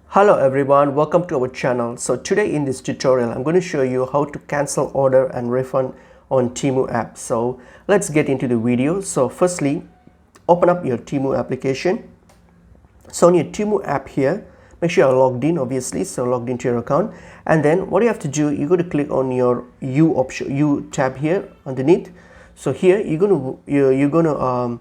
Hello everyone, welcome to our channel. So today in this tutorial I'm going to show you how to cancel order and refund on Temu app. So let's get into the video. So firstly, open up your Temu application. So on your Temu app here, make sure you're logged in, obviously, so logged into your account. And then what you have to do, you're going to click on your U tab here underneath. So here you're going to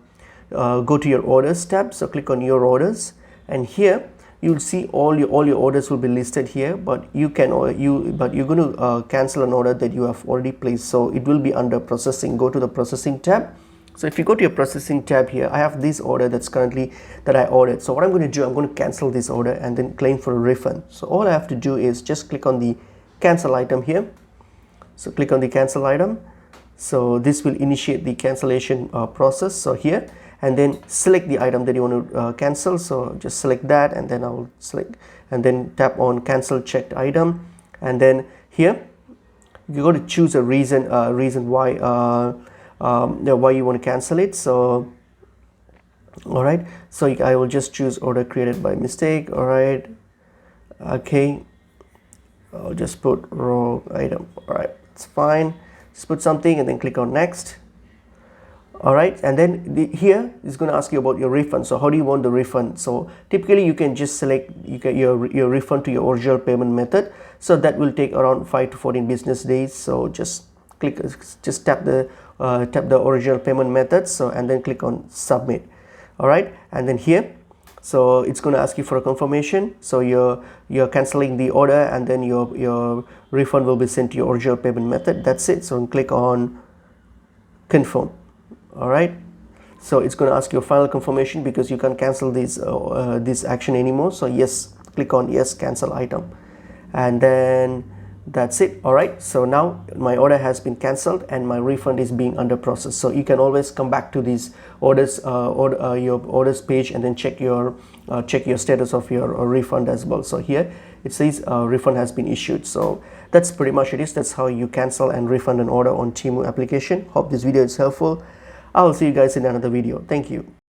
go to your orders tab. So click on your orders, and here you'll see all your orders will be listed here, but you're going to cancel an order that you have already placed, so it will be under processing. Go to the processing tab. So if you go to your processing tab here, I have this order that I ordered. So what I'm going to do, I'm going to cancel this order and then claim for a refund. So all I have to do is just click on the cancel item here. So click on the cancel item. So this will initiate the cancellation process. So here, and then select the item that you want to cancel. So just select that, and then I will select and then tap on cancel checked item. And then here you're going to choose a reason why why you want to cancel it. So all right, so I will just choose order created by mistake. All right, okay, I'll just put wrong item. All right, it's fine. Just put something and then click on next. All right, and then here is going to ask you about your refund. So how do you want the refund? So typically you can just select your refund to your original payment method. So that will take around 5 to 14 business days. So just tap the original payment method. So and then click on submit. All right, and then here, so it's going to ask you for a confirmation. So you're canceling the order, and then your refund will be sent to your original payment method. That's it. So click on confirm. All right, so it's going to ask you a final confirmation because you can't cancel this action anymore. So yes, click on yes, cancel item, and then that's it. All right, so now my order has been canceled and my refund is being under process. So you can always come back to these orders your orders page and then check your status of your refund as well. So here it says refund has been issued. So that's pretty much it. That's how you cancel and refund an order on Temu application. Hope this video is helpful. I will see you guys in another video. Thank you.